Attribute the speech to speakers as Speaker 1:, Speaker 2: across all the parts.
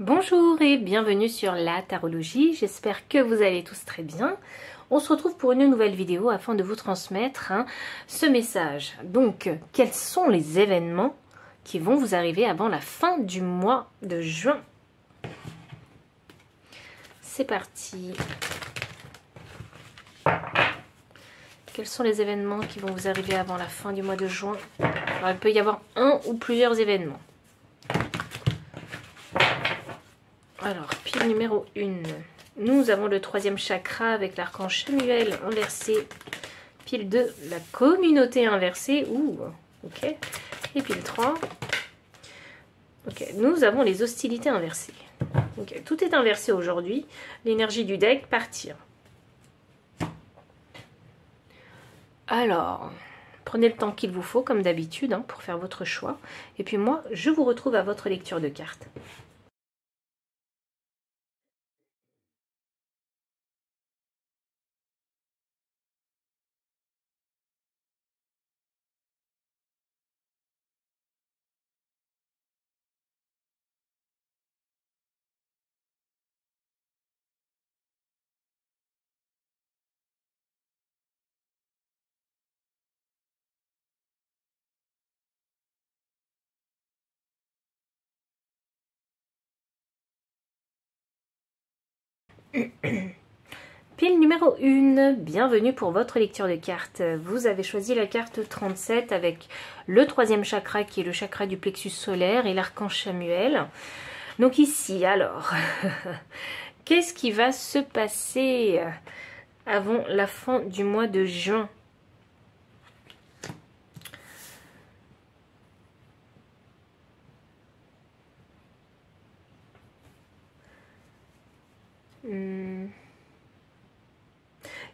Speaker 1: Bonjour et bienvenue sur la tarologie, j'espère que vous allez tous très bien. On se retrouve pour une nouvelle vidéo afin de vous transmettre ce message. Donc, quels sont les événements qui vont vous arriver avant la fin du mois de juin? C'est parti. Quels sont les événements qui vont vous arriver avant la fin du mois de juin? Alors, il peut y avoir un ou plusieurs événements. Alors, pile numéro 1. Nous avons le 3e chakra avec l'archange Samuel inversé. Pile 2, la communauté inversée. Ouh, ok. Et pile 3. Ok, nous avons les hostilités inversées. Ok, tout est inversé aujourd'hui. L'énergie du deck, partir. Alors, prenez le temps qu'il vous faut, comme d'habitude, pour faire votre choix. Et puis moi, je vous retrouve à votre lecture de cartes. Pile numéro 1, bienvenue pour votre lecture de cartes. Vous avez choisi la carte 37 avec le 3e chakra qui est le chakra du plexus solaire et l'archange Samuel. Donc ici, alors, qu'est-ce qui va se passer avant la fin du mois de juin?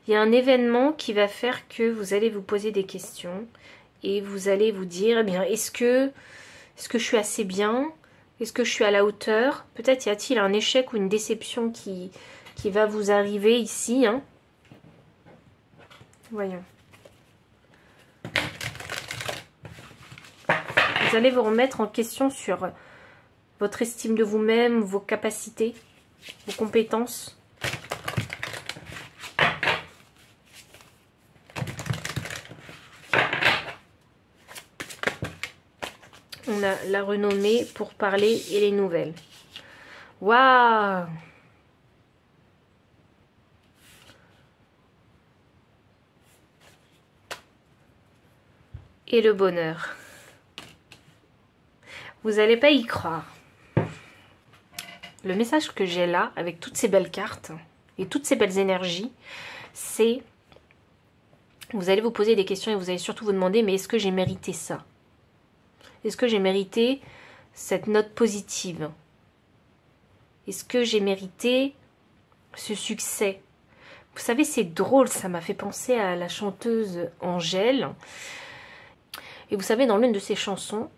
Speaker 1: Il y a un événement qui va faire que vous allez vous poser des questions et vous allez vous dire, eh bien, est-ce que je suis assez bien? Est-ce que je suis à la hauteur? Peut-être y a-t-il un échec ou une déception qui va vous arriver ici. Voyons. Vous allez vous remettre en question sur votre estime de vous-même, vos capacités, vos compétences. On a la renommée pour parler et les nouvelles. Waouh! Et le bonheur. Vous n'allez pas y croire. Le message que j'ai là, avec toutes ces belles cartes et toutes ces belles énergies, c'est... Vous allez vous poser des questions et vous allez surtout vous demander, mais est-ce que j'ai mérité ça? Est-ce que j'ai mérité cette note positive? Est-ce que j'ai mérité ce succès? Vous savez, c'est drôle, ça m'a fait penser à la chanteuse Angèle. Et vous savez, dans l'une de ses chansons,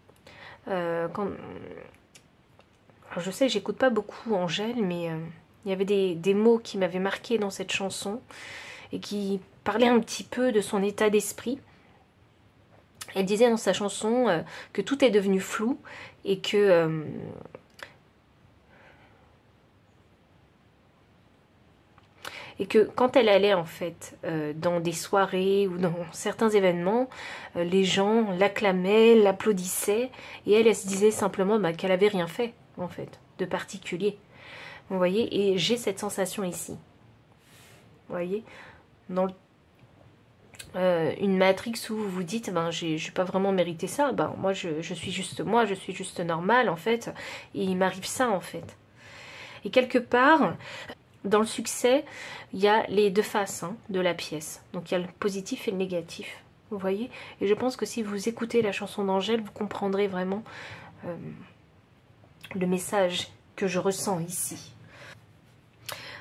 Speaker 1: alors je sais que j'écoute pas beaucoup Angèle, mais il y avait des mots qui m'avaient marqué dans cette chanson et qui parlaient un petit peu de son état d'esprit. Elle disait dans sa chanson que tout est devenu flou et que quand elle allait en fait dans des soirées ou dans certains événements, les gens l'acclamaient, l'applaudissaient et elle se disait simplement qu'elle avait rien fait en fait de particulier. Vous voyez, et j'ai cette sensation ici. Vous voyez, dans une matrix où vous vous dites j'ai pas vraiment mérité ça, moi je suis juste moi, je suis juste normale en fait, et il m'arrive ça en fait. Et quelque part, dans le succès, il y a les deux faces de la pièce. Donc il y a le positif et le négatif. Vous voyez? Et je pense que si vous écoutez la chanson d'Angèle, vous comprendrez vraiment le message que je ressens ici.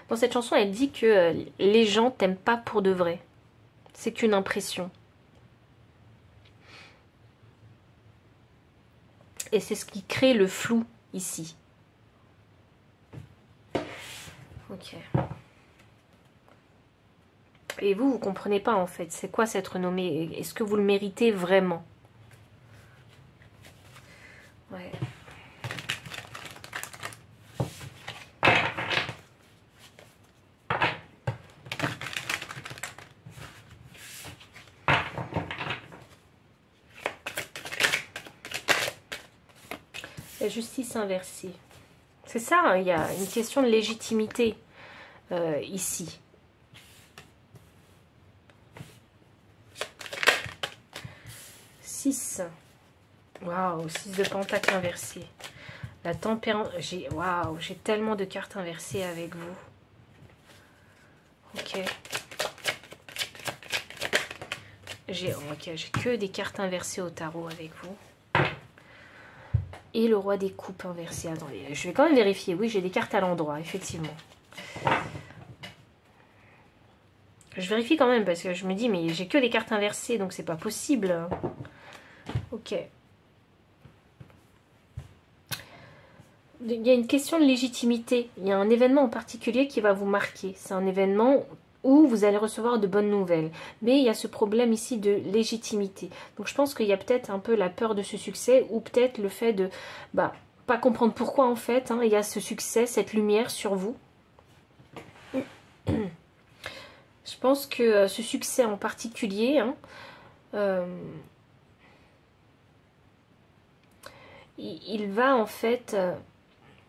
Speaker 1: Dans cette chanson, elle dit que les gens t'aiment pas pour de vrai. C'est qu'une impression. Et c'est ce qui crée le flou ici. Ok. Et vous comprenez pas en fait. C'est quoi cette renommée? Est-ce que vous le méritez vraiment? Ouais. La justice inversée. C'est ça, hein, il y a une question de légitimité ici. Waouh, 6 de pentacle inversé. La tempérance. Waouh, j'ai tellement de cartes inversées avec vous. Ok. J'ai que des cartes inversées au tarot avec vous. Et le roi des coupes inversé. Attendez, je vais quand même vérifier. Oui, j'ai des cartes à l'endroit, effectivement. Je vérifie quand même parce que je me dis, mais j'ai que des cartes inversées, donc c'est pas possible. Ok. Il y a une question de légitimité. Il y a un événement en particulier qui va vous marquer. C'est un événement où vous allez recevoir de bonnes nouvelles. Mais il y a ce problème ici de légitimité. Donc je pense qu'il y a peut-être un peu la peur de ce succès ou peut-être le fait de pas comprendre pourquoi en fait il y a ce succès, cette lumière sur vous. Je pense que ce succès en particulier, il va en fait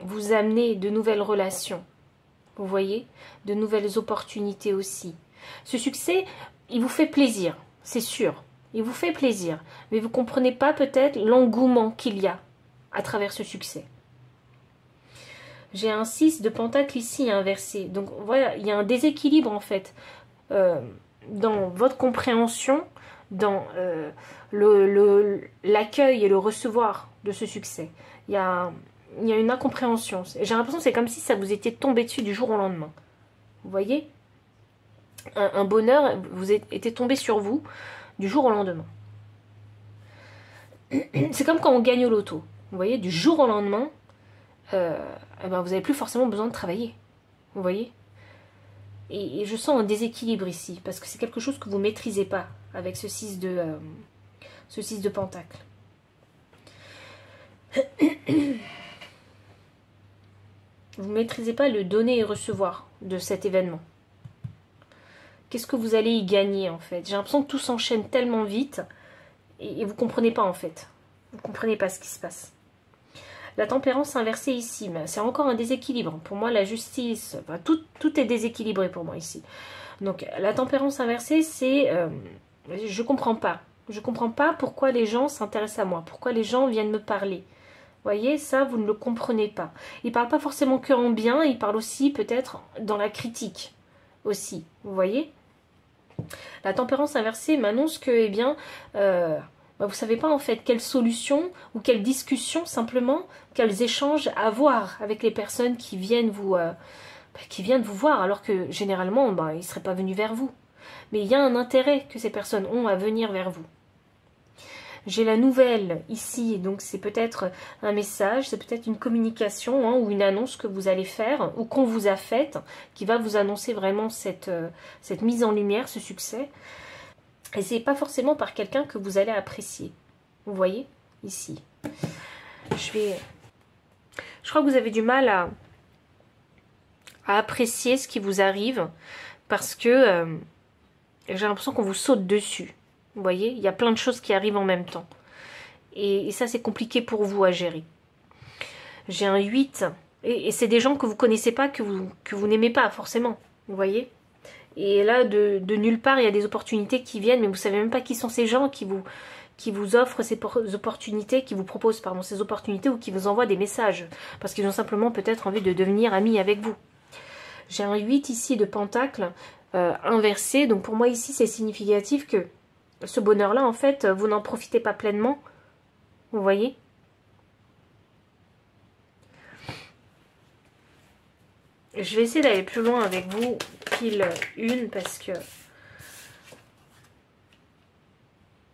Speaker 1: vous amener de nouvelles relations. Vous voyez, de nouvelles opportunités aussi. Ce succès, il vous fait plaisir, c'est sûr. Il vous fait plaisir. Mais vous ne comprenez pas peut-être l'engouement qu'il y a à travers ce succès. J'ai un 6 de pentacle ici inversé. Donc voilà, il y a un déséquilibre en fait dans votre compréhension, dans l'accueil et le recevoir de ce succès. Il y a une incompréhension. J'ai l'impression que c'est comme si ça vous était tombé dessus du jour au lendemain. Vous voyez, un bonheur vous était tombé sur vous du jour au lendemain. C'est comme quand on gagne au loto. Vous voyez, du jour au lendemain, vous n'avez plus forcément besoin de travailler. Vous voyez, et je sens un déséquilibre ici, parce que c'est quelque chose que vous ne maîtrisez pas avec ce 6 de pentacle. Vous ne maîtrisez pas le donner et recevoir de cet événement. Qu'est-ce que vous allez y gagner en fait? J'ai l'impression que tout s'enchaîne tellement vite et vous ne comprenez pas en fait. Vous ne comprenez pas ce qui se passe. La tempérance inversée ici, c'est encore un déséquilibre. Pour moi, la justice, enfin, tout est déséquilibré pour moi ici. Donc la tempérance inversée, c'est... je ne comprends pas. Je ne comprends pas pourquoi les gens s'intéressent à moi, pourquoi les gens viennent me parler. Vous voyez, ça, vous ne le comprenez pas. Il ne parle pas forcément que en bien, il parle aussi peut-être dans la critique aussi. Vous voyez? La tempérance inversée m'annonce que, eh bien, vous ne savez pas en fait quelle solution ou quelle discussion simplement, quels échanges avoir avec les personnes qui viennent vous voir, alors que généralement, ils ne seraient pas venus vers vous. Mais il y a un intérêt que ces personnes ont à venir vers vous. J'ai la nouvelle ici, donc c'est peut-être un message, c'est peut-être une communication ou une annonce que vous allez faire ou qu'on vous a faite, qui va vous annoncer vraiment cette mise en lumière, ce succès. Et c'est pas forcément par quelqu'un que vous allez apprécier. Vous voyez, ici. Je crois que vous avez du mal à apprécier ce qui vous arrive parce que j'ai l'impression qu'on vous saute dessus. Vous voyez, il y a plein de choses qui arrivent en même temps. Et ça, c'est compliqué pour vous à gérer. J'ai un 8. Et c'est des gens que vous ne connaissez pas, que vous n'aimez pas forcément. Vous voyez. Et là, de nulle part, il y a des opportunités qui viennent, mais vous ne savez même pas qui sont ces gens qui vous offrent ces opportunités, qui vous proposent ces opportunités ou qui vous envoient des messages. Parce qu'ils ont simplement peut-être envie de devenir amis avec vous. J'ai un 8 ici de pentacle inversé. Donc pour moi, ici, c'est significatif que ce bonheur-là, en fait, vous n'en profitez pas pleinement. Vous voyez? Je vais essayer d'aller plus loin avec vous pile une parce que...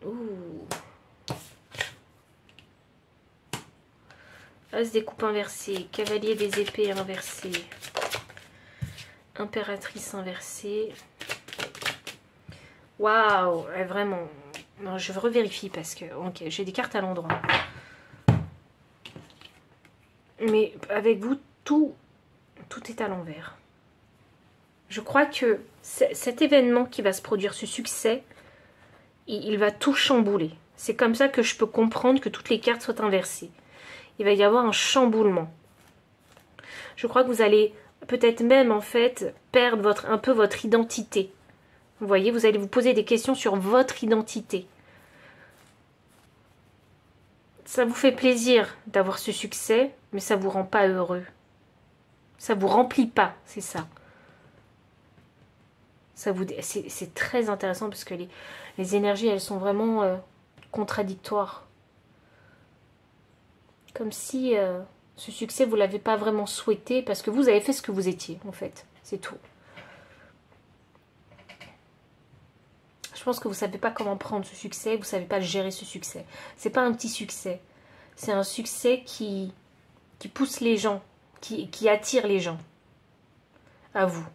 Speaker 1: Ouh. As des coupes inversées, cavalier des épées inversé, impératrice inversée. Waouh, vraiment. Non, je revérifie parce que... Ok, j'ai des cartes à l'endroit. Mais avec vous, tout est à l'envers. Je crois que cet événement qui va se produire, ce succès, il va tout chambouler. C'est comme ça que je peux comprendre que toutes les cartes soient inversées. il va y avoir un chamboulement. Je crois que vous allez peut-être même en fait perdre un peu votre identité. Vous voyez, vous allez vous poser des questions sur votre identité. Ça vous fait plaisir d'avoir ce succès, mais ça ne vous rend pas heureux. Ça ne vous remplit pas, c'est ça. C'est très intéressant parce que les énergies, elles sont vraiment contradictoires. Comme si ce succès, vous ne l'avez pas vraiment souhaité parce que vous avez fait ce que vous étiez, en fait. C'est tout. Je pense que vous ne savez pas comment prendre ce succès, vous ne savez pas gérer ce succès. C'est pas un petit succès. C'est un succès qui pousse les gens, qui attire les gens à vous.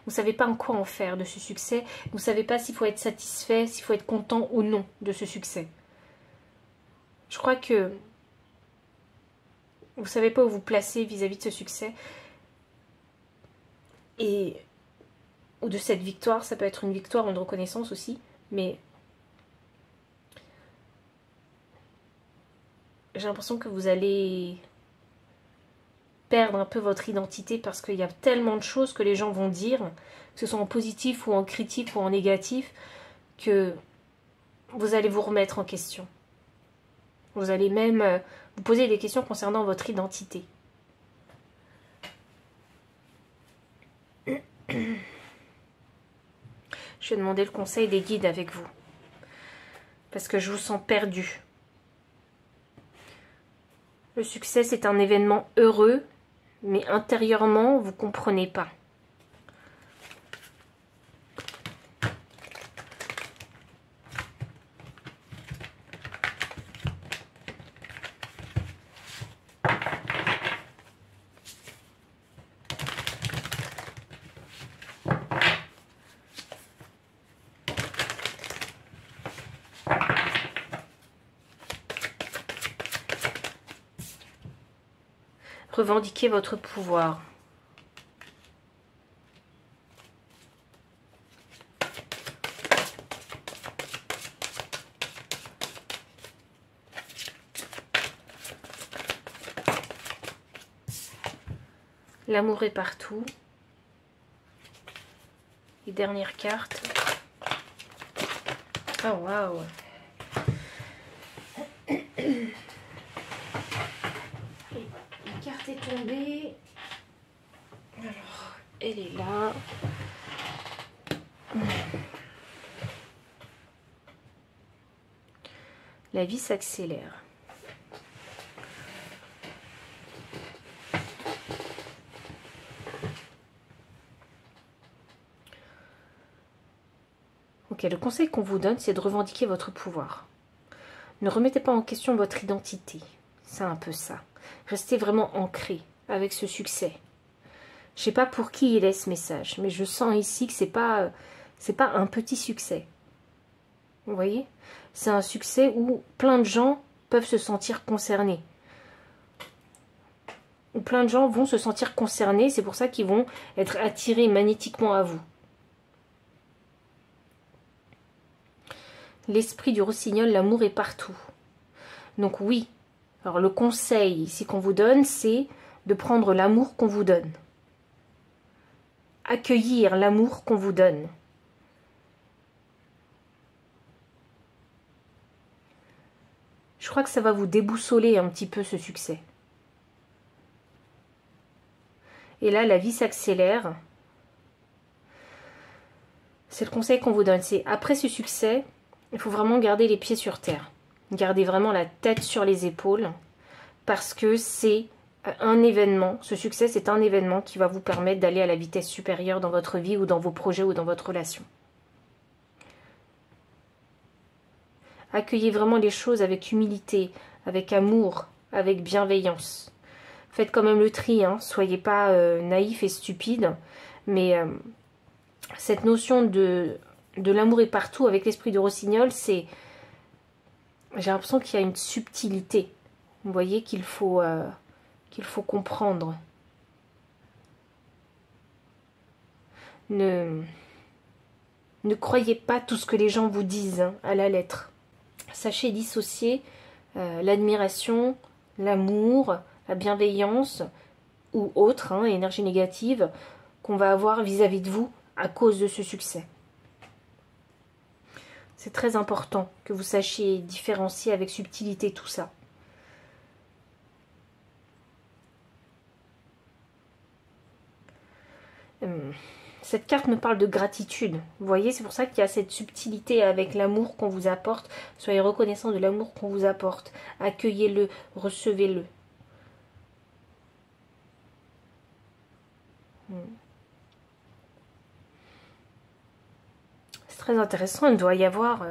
Speaker 1: Vous ne savez pas en quoi en faire de ce succès. Vous ne savez pas s'il faut être satisfait, s'il faut être content ou non de ce succès. Je crois que vous ne savez pas où vous placer vis-à-vis de ce succès. Ou de cette victoire. Ça peut être une victoire ou une reconnaissance aussi. Mais j'ai l'impression que vous allez perdre un peu votre identité parce qu'il y a tellement de choses que les gens vont dire, que ce soit en positif ou en critique ou en négatif, que vous allez vous remettre en question. Vous allez même vous poser des questions concernant votre identité. Je vais demander le conseil des guides avec vous. Parce que je vous sens perdu. Le succès, c'est un événement heureux, mais intérieurement, vous ne comprenez pas. Revendiquez votre pouvoir. L'amour est partout. Les dernières cartes. Oh waouh! La carte est tombée. Alors, elle est là. La vie s'accélère. Ok, le conseil qu'on vous donne, c'est de revendiquer votre pouvoir. Ne remettez pas en question votre identité. C'est un peu ça. Restez vraiment ancré avec ce succès. Je ne sais pas pour qui il est ce message, mais je sens ici que c'est pas un petit succès. Vous voyez? C'est un succès où plein de gens peuvent se sentir concernés. Où plein de gens vont se sentir concernés, c'est pour ça qu'ils vont être attirés magnétiquement à vous. L'esprit du rossignol, l'amour est partout. Donc oui, alors le conseil ici qu'on vous donne, c'est de prendre l'amour qu'on vous donne. Accueillir l'amour qu'on vous donne. Je crois que ça va vous déboussoler un petit peu ce succès. Et là, la vie s'accélère. C'est le conseil qu'on vous donne. C'est après ce succès, il faut vraiment garder les pieds sur terre. Gardez vraiment la tête sur les épaules. Parce que c'est un événement. Ce succès, c'est un événement qui va vous permettre d'aller à la vitesse supérieure dans votre vie ou dans vos projets ou dans votre relation. Accueillez vraiment les choses avec humilité, avec amour, avec bienveillance. Faites quand même le tri, hein. Soyez pas naïf et stupide, mais cette notion de l'amour est partout avec l'esprit de rossignol, c'est... J'ai l'impression qu'il y a une subtilité. Vous voyez qu'il faut comprendre. Ne croyez pas tout ce que les gens vous disent hein, à la lettre. Sachez dissocier l'admiration, l'amour, la bienveillance ou autre, hein, énergie négative qu'on va avoir vis-à-vis de vous à cause de ce succès. C'est très important que vous sachiez différencier avec subtilité tout ça. Cette carte me parle de gratitude. Vous voyez, c'est pour ça qu'il y a cette subtilité avec l'amour qu'on vous apporte. Soyez reconnaissant de l'amour qu'on vous apporte. Accueillez-le, recevez-le. C'est très intéressant. Il doit y avoir...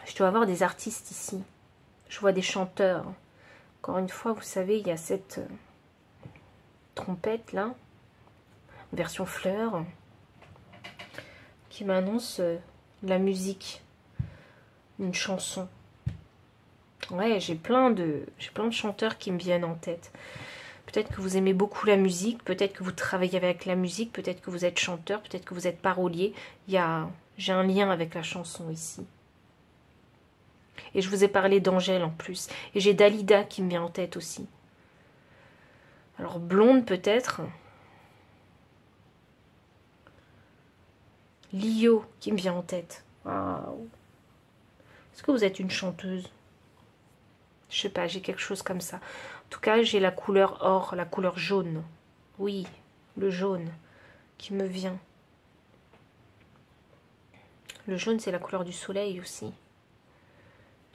Speaker 1: je dois avoir des artistes ici. Je vois des chanteurs. Encore une fois, vous savez, il y a cette trompette là, version fleur, qui m'annonce la musique, une chanson. Ouais, j'ai plein de chanteurs qui me viennent en tête. Peut-être que vous aimez beaucoup la musique, peut-être que vous travaillez avec la musique, peut-être que vous êtes chanteur, peut-être que vous êtes parolier. J'ai un lien avec la chanson ici. Et je vous ai parlé d'Angèle en plus. Et j'ai Dalida qui me vient en tête aussi. Alors blonde peut-être. Lio qui me vient en tête. Waouh. Est-ce que vous êtes une chanteuse? Je sais pas, j'ai quelque chose comme ça. En tout cas, j'ai la couleur or, la couleur jaune. Oui, le jaune qui me vient. Le jaune, c'est la couleur du soleil aussi.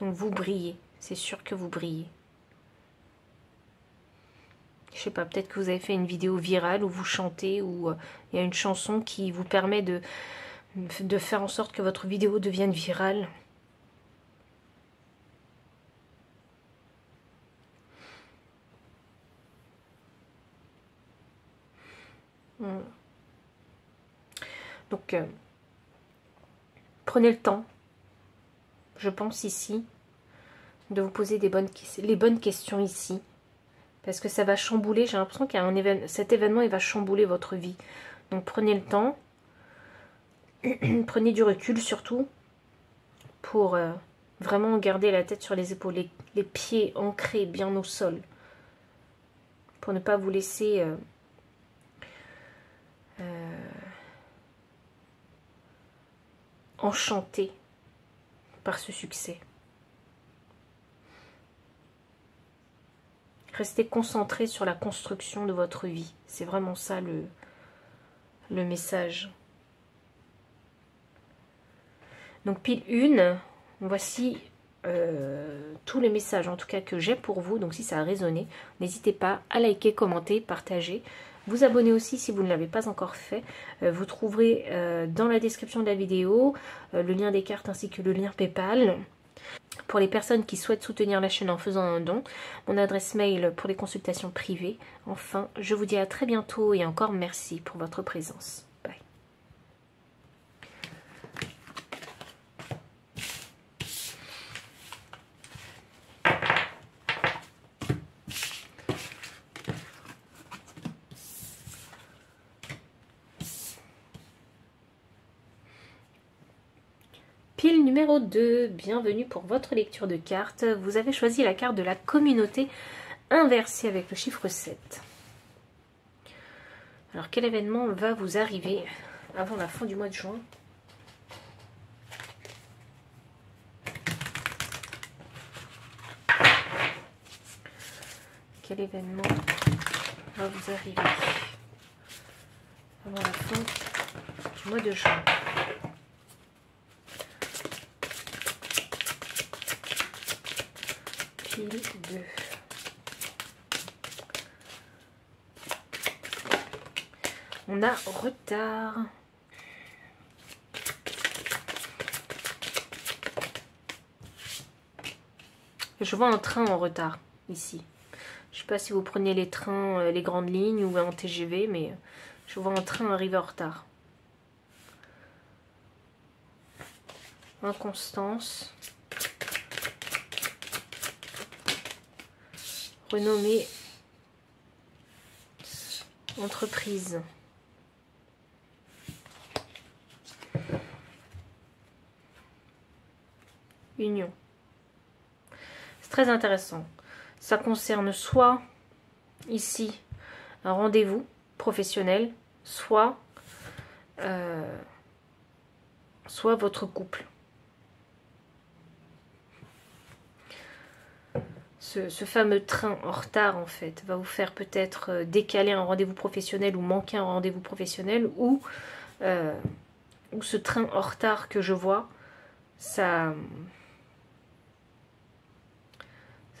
Speaker 1: Donc vous brillez, c'est sûr que vous brillez. Je sais pas, peut-être que vous avez fait une vidéo virale où vous chantez, ou il y a une chanson qui vous permet de faire en sorte que votre vidéo devienne virale. Donc, prenez le temps, je pense ici, de vous poser les bonnes questions ici. Parce que ça va chambouler, j'ai l'impression qu'il y a un événement, cet événement, il va chambouler votre vie. Donc prenez le temps, prenez du recul surtout, pour vraiment garder la tête sur les épaules, les pieds ancrés bien au sol. Pour ne pas vous laisser enchanter par ce succès. Restez concentré sur la construction de votre vie. C'est vraiment ça le message. Donc pile 1, voici tous les messages en tout cas que j'ai pour vous. Donc si ça a résonné, n'hésitez pas à liker, commenter, partager. Vous abonner aussi si vous ne l'avez pas encore fait. Vous trouverez dans la description de la vidéo le lien des cartes ainsi que le lien PayPal. Pour les personnes qui souhaitent soutenir la chaîne en faisant un don, mon adresse mail pour les consultations privées. Enfin, je vous dis à très bientôt et encore merci pour votre présence. Bye. Pile numéro 2, bienvenue pour votre lecture de cartes. Vous avez choisi la carte de la communauté inversée avec le chiffre 7. Alors quel événement va vous arriver avant la fin du mois de juin? Quel événement va vous arriver avant la fin du mois de juin? Pile 2. On a retard. Je vois un train en retard ici. Je ne sais pas si vous prenez les trains, les grandes lignes ou un TGV, mais je vois un train arriver en retard. Inconstance. Renommée. Entreprise. Union. très intéressant. Ça concerne soit ici un rendez-vous professionnel, soit votre couple. Ce fameux train en retard, en fait, va vous faire peut-être décaler un rendez-vous professionnel ou manquer un rendez-vous professionnel, ou ce train en retard que je vois, ça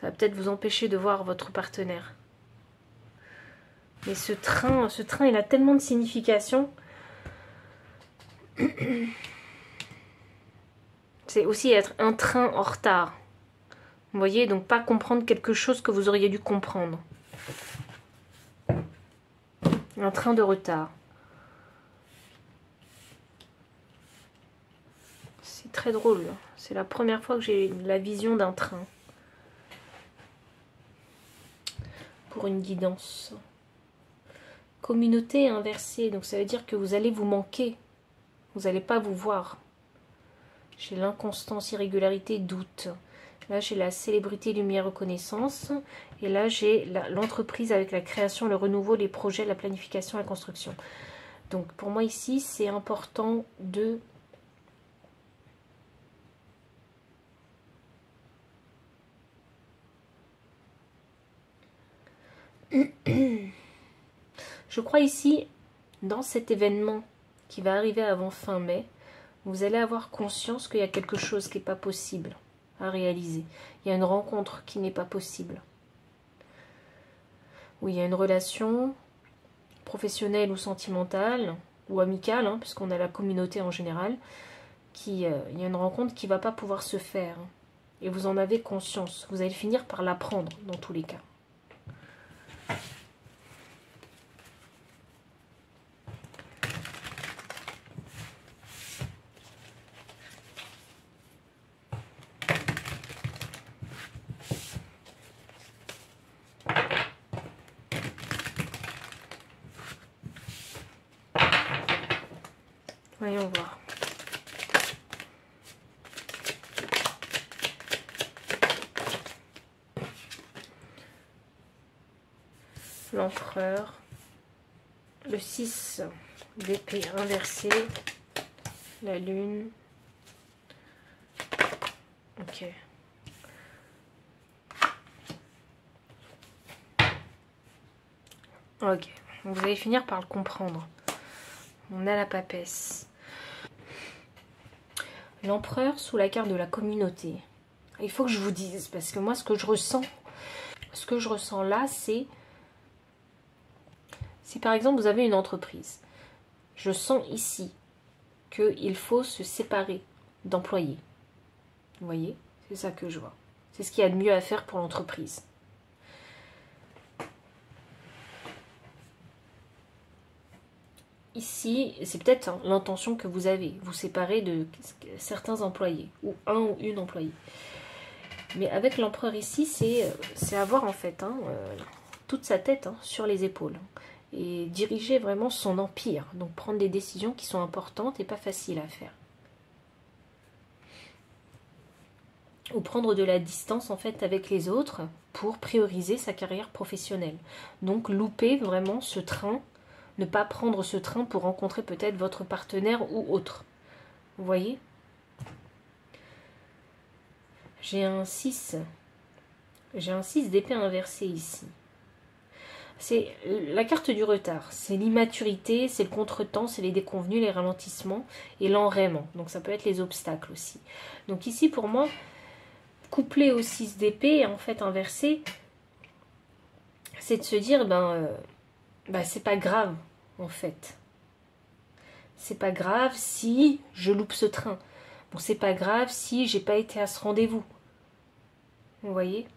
Speaker 1: va peut-être vous empêcher de voir votre partenaire. Mais ce train, il a tellement de signification. C'est aussi être un train en retard. Vous voyez, donc pas comprendre quelque chose que vous auriez dû comprendre. Un train de retard. C'est très drôle. C'est la première fois que j'ai la vision d'un train. Pour une guidance. Communauté inversée. Donc ça veut dire que vous allez vous manquer. Vous n'allez pas vous voir. J'ai l'inconstance, irrégularité, doute. Là, j'ai la célébrité, lumière, reconnaissance. Et là, j'ai l'entreprise avec la création, le renouveau, les projets, la planification, la construction. Donc, pour moi, ici, c'est important de... Je crois ici, dans cet événement qui va arriver avant fin mai, vous allez avoir conscience qu'il y a quelque chose qui n'est pas possible à réaliser. Il y a une rencontre qui n'est pas possible. Où il y a une relation professionnelle ou sentimentale, ou amicale, hein, puisqu'on a la communauté en général, il y a une rencontre qui ne va pas pouvoir se faire. Et vous en avez conscience. Vous allez finir par l'apprendre dans tous les cas. Voyons voir. L'empereur. Le 6 d'épée inversée. La lune. Ok. Ok. Vous allez finir par le comprendre. On a la papesse. L'empereur sous la carte de la communauté. Il faut que je vous dise, parce que moi, ce que je ressens là, c'est si par exemple vous avez une entreprise, je sens ici qu'il faut se séparer d'employés. Vous voyez, c'est ça que je vois. C'est ce qu'il y a de mieux à faire pour l'entreprise. Ici, c'est peut-être l'intention que vous avez, vous séparer de certains employés, ou un ou une employée. Mais avec l'empereur ici, c'est avoir en fait toute sa tête sur les épaules. Et diriger vraiment son empire. Donc prendre des décisions qui sont importantes et pas faciles à faire. Ou prendre de la distance en fait avec les autres pour prioriser sa carrière professionnelle. Donc louper vraiment ce train. Ne pas prendre ce train pour rencontrer peut-être votre partenaire ou autre. Vous voyez? J'ai un 6. J'ai un 6 d'épée inversée ici. C'est la carte du retard. C'est l'immaturité, c'est le contretemps, c'est les déconvenus, les ralentissements et l'enraiement. Donc ça peut être les obstacles aussi. Donc ici pour moi, couplé au 6 d'épée, en fait inversé, c'est de se dire, c'est pas grave, en fait. C'est pas grave si je loupe ce train. Bon, c'est pas grave si j'ai pas été à ce rendez-vous. Vous voyez?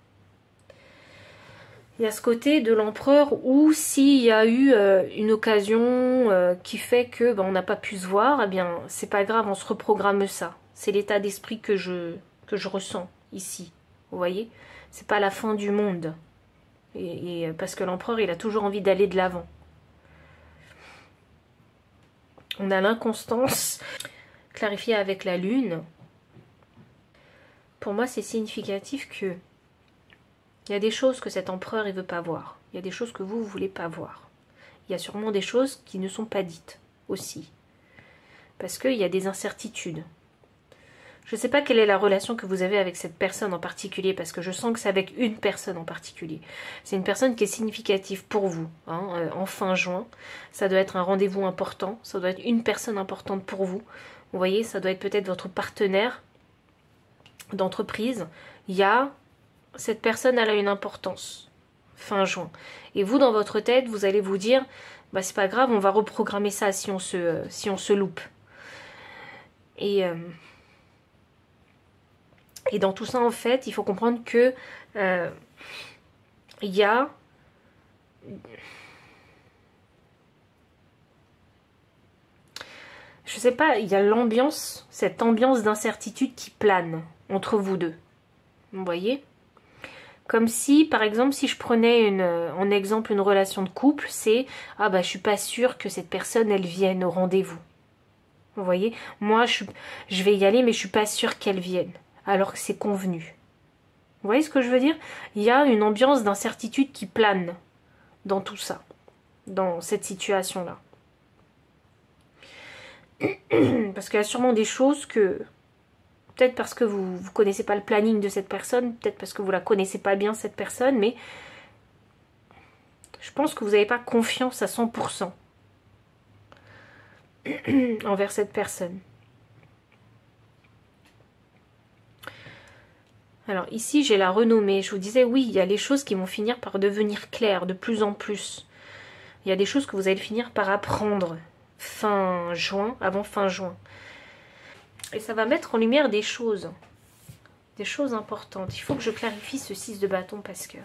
Speaker 1: Il y a ce côté de l'empereur où s'il y a eu une occasion qui fait que on n'a pas pu se voir, eh bien, c'est pas grave, on se reprogramme ça. C'est l'état d'esprit que je ressens ici. Vous voyez? C'est pas la fin du monde. Et parce que l'empereur, il a toujours envie d'aller de l'avant. On a l'inconstance clarifiée avec la lune. Pour moi, c'est significatif que Il y a des choses que cet empereur, il veut pas voir. Il y a des choses que vous, vous voulez pas voir. Il y a sûrement des choses qui ne sont pas dites aussi. Parce qu'il y a des incertitudes. Je ne sais pas quelle est la relation que vous avez avec cette personne en particulier, parce que je sens que c'est avec une personne en particulier. C'est une personne qui est significative pour vous, hein, en fin juin. Ça doit être un rendez-vous important, ça doit être une personne importante pour vous. Vous voyez, ça doit être peut-être votre partenaire d'entreprise. Cette personne, elle a une importance, fin juin. Et vous, dans votre tête, vous allez vous dire, bah, c'est pas grave, on va reprogrammer ça si on se loupe. Et dans tout ça, en fait, il faut comprendre que il y a je sais pas, il y a l'ambiance, cette ambiance d'incertitude qui plane entre vous deux. Vous voyez? Comme si, par exemple, si je prenais en exemple une relation de couple, c'est « Ah bah je suis pas sûre que cette personne, elle vienne au rendez-vous. » Vous voyez? Moi, je vais y aller, mais je suis pas sûre qu'elle vienne. Alors que c'est convenu. Vous voyez ce que je veux dire? Il y a une ambiance d'incertitude qui plane dans tout ça, dans cette situation-là. Parce qu'il y a sûrement des choses que, peut-être parce que vous ne connaissez pas le planning de cette personne, peut-être parce que vous la connaissez pas bien cette personne, mais je pense que vous n'avez pas confiance à 100% envers cette personne. Alors ici, j'ai la renommée. Je vous disais, oui, il y a les choses qui vont finir par devenir claires de plus en plus. Il y a des choses que vous allez finir par apprendre fin juin, avant fin juin. Et ça va mettre en lumière des choses importantes. Il faut que je clarifie ce 6 de bâton parce que...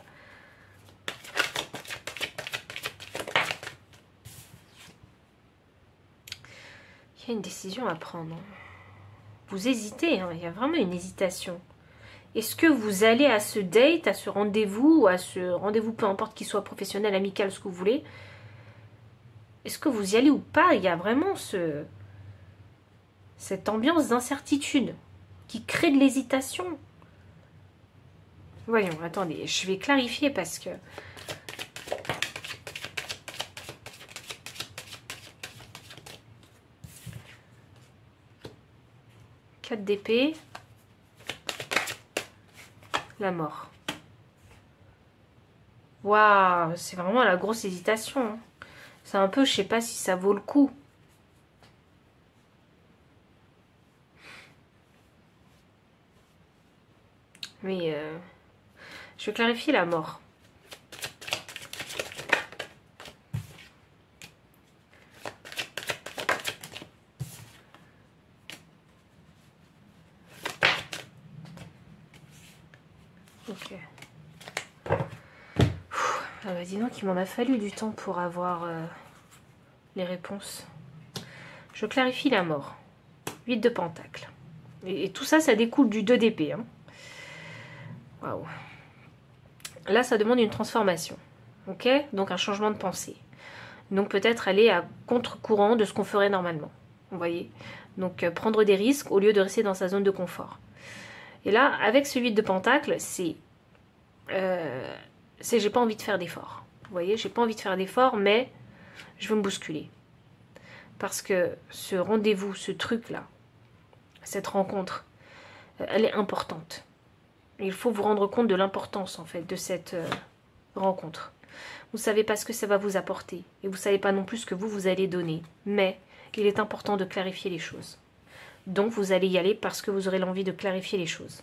Speaker 1: il y a une décision à prendre. Vous hésitez, hein, il y a vraiment une hésitation. Est-ce que vous allez à ce date, à ce rendez-vous, peu importe qu'il soit professionnel, amical, ce que vous voulez? Est-ce que vous y allez ou pas? Il y a vraiment cette ambiance d'incertitude qui crée de l'hésitation. Voyons, attendez, je vais clarifier parce que... 4 d'épée. La mort. Waouh, c'est vraiment la grosse hésitation. Hein. C'est un peu, je sais pas si ça vaut le coup. Mais je vais clarifier la mort. Ok. Ah bah dis donc, il m'en a fallu du temps pour avoir les réponses. Je clarifie la mort. 8 de pentacle. Et tout ça, ça découle du 2 d'épée. Hein. Waouh. Là, ça demande une transformation. Ok? Donc un changement de pensée. Donc peut-être aller à contre-courant de ce qu'on ferait normalement. Vous voyez? Donc prendre des risques au lieu de rester dans sa zone de confort. Et là, avec ce 8 de pentacle, c'est j'ai pas envie de faire d'efforts. Vous voyez, j'ai pas envie de faire d'efforts, mais je veux me bousculer. Parce que ce rendez-vous, ce truc-là, cette rencontre, elle est importante. Il faut vous rendre compte de l'importance, en fait, de cette rencontre. Vous ne savez pas ce que ça va vous apporter. Et vous ne savez pas non plus ce que vous allez donner. Mais il est important de clarifier les choses. Donc vous allez y aller parce que vous aurez l'envie de clarifier les choses.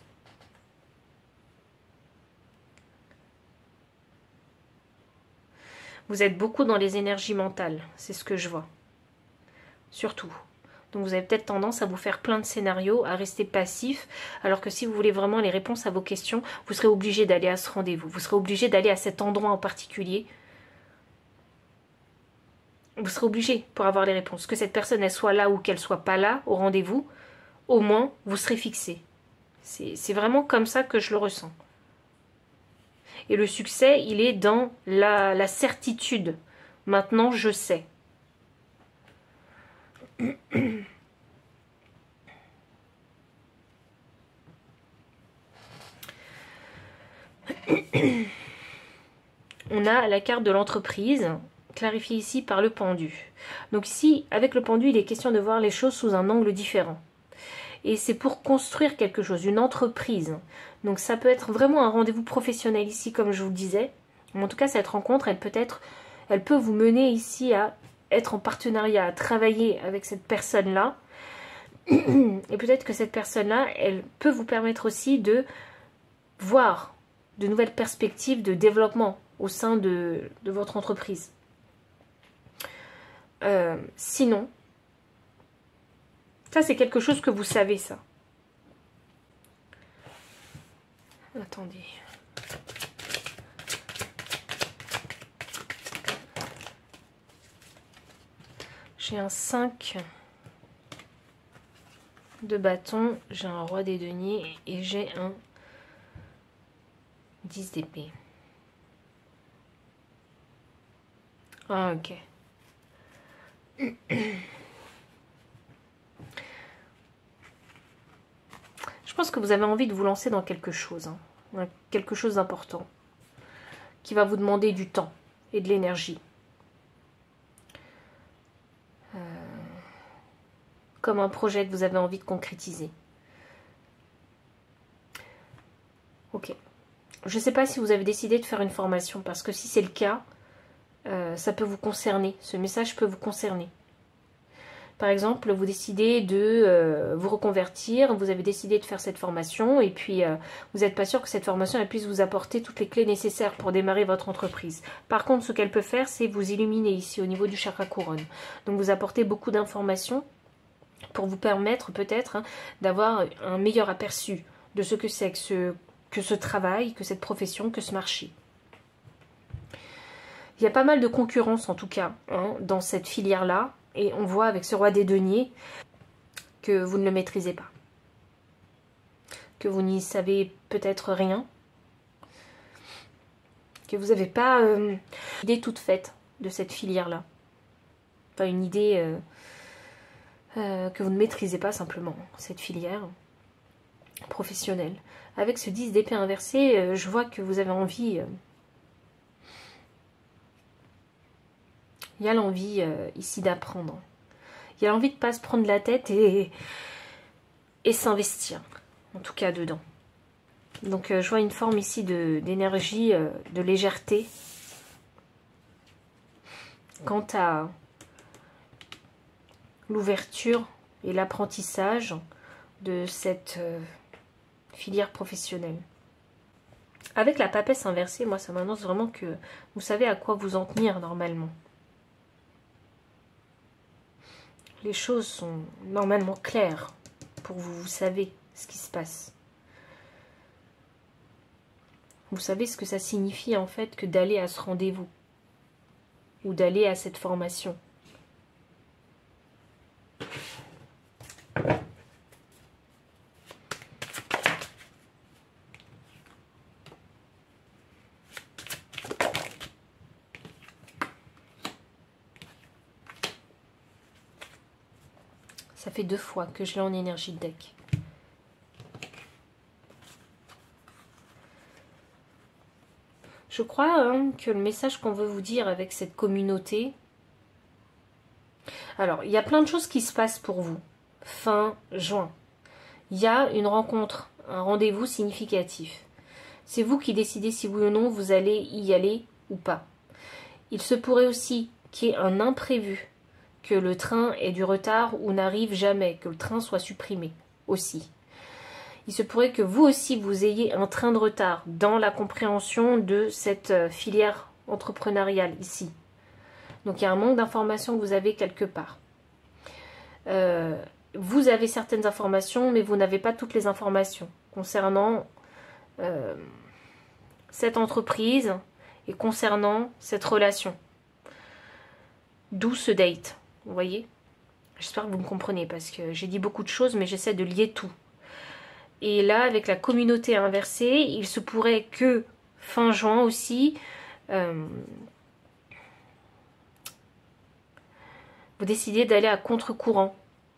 Speaker 1: Vous êtes beaucoup dans les énergies mentales, c'est ce que je vois. Surtout. Donc vous avez peut-être tendance à vous faire plein de scénarios, à rester passif, alors que si vous voulez vraiment les réponses à vos questions, vous serez obligé d'aller à ce rendez-vous. Vous serez obligé d'aller à cet endroit en particulier. Vous serez obligé pour avoir les réponses. Que cette personne elle soit là ou qu'elle soit pas là au rendez-vous, au moins vous serez fixé. C'est vraiment comme ça que je le ressens. Et le succès, il est dans la certitude. Maintenant, je sais. On a la carte de l'entreprise, clarifiée ici par le pendu. Donc ici, avec le pendu, il est question de voir les choses sous un angle différent. Et c'est pour construire quelque chose, une entreprise. Donc ça peut être vraiment un rendez-vous professionnel ici, comme je vous le disais. En tout cas, cette rencontre, elle peut vous mener ici à être en partenariat, à travailler avec cette personne-là. Et peut-être que cette personne-là, elle peut vous permettre aussi de voir de nouvelles perspectives de développement au sein de votre entreprise. Sinon, ça c'est quelque chose que vous savez, ça. Attendez. J'ai un 5 de bâton, j'ai un roi des deniers et j'ai un 10 d'épée. Ah, ok. Je pense que vous avez envie de vous lancer dans quelque chose, hein, quelque chose d'important, qui va vous demander du temps et de l'énergie. Comme un projet que vous avez envie de concrétiser. Ok. Je ne sais pas si vous avez décidé de faire une formation, parce que si c'est le cas, ça peut vous concerner. Ce message peut vous concerner. Par exemple, vous décidez de vous reconvertir, vous avez décidé de faire cette formation, et puis vous n'êtes pas sûr que cette formation elle puisse vous apporter toutes les clés nécessaires pour démarrer votre entreprise. Par contre, ce qu'elle peut faire, c'est vous illuminer ici au niveau du chakra couronne. Donc vous apportez beaucoup d'informations pour vous permettre peut-être d'avoir un meilleur aperçu de ce que c'est que ce travail, que cette profession, que ce marché. Il y a pas mal de concurrence en tout cas dans cette filière-là, et on voit avec ce roi des deniers que vous ne le maîtrisez pas, que vous n'y savez peut-être rien, que vous n'avez pas une idée toute faite de cette filière-là, enfin une idée que vous ne maîtrisez pas simplement, cette filière professionnelle. Avec ce 10 d'épée inversé, je vois que vous avez envie... il y a l'envie ici d'apprendre. Il y a l'envie de ne pas se prendre la tête et s'investir, en tout cas dedans. Donc je vois une forme ici d'énergie, de légèreté. Quant à l'ouverture et l'apprentissage de cette filière professionnelle. Avec la papesse inversée, moi ça m'annonce vraiment que vous savez à quoi vous en tenir normalement. Les choses sont normalement claires pour vous, vous savez ce qui se passe. Vous savez ce que ça signifie en fait que d'aller à ce rendez-vous ou d'aller à cette formation. Ça fait 2 fois que je l'ai en énergie de deck. Je crois que le message qu'on veut vous dire avec cette communauté... Alors, il y a plein de choses qui se passent pour vous. Fin juin. Il y a une rencontre, un rendez-vous significatif. C'est vous qui décidez si oui ou non vous allez y aller ou pas. Il se pourrait aussi qu'il y ait un imprévu, que le train ait du retard ou n'arrive jamais, que le train soit supprimé aussi. Il se pourrait que vous aussi vous ayez un train de retard dans la compréhension de cette filière entrepreneuriale ici. Donc il y a un manque d'informations que vous avez quelque part. Vous avez certaines informations, mais vous n'avez pas toutes les informations concernant cette entreprise et concernant cette relation. D'où ce date, vous voyez? J'espère que vous me comprenez, parce que j'ai dit beaucoup de choses, mais j'essaie de lier tout. Et là, avec la communauté inversée, il se pourrait que fin juin aussi, vous décidiez d'aller à contre-courant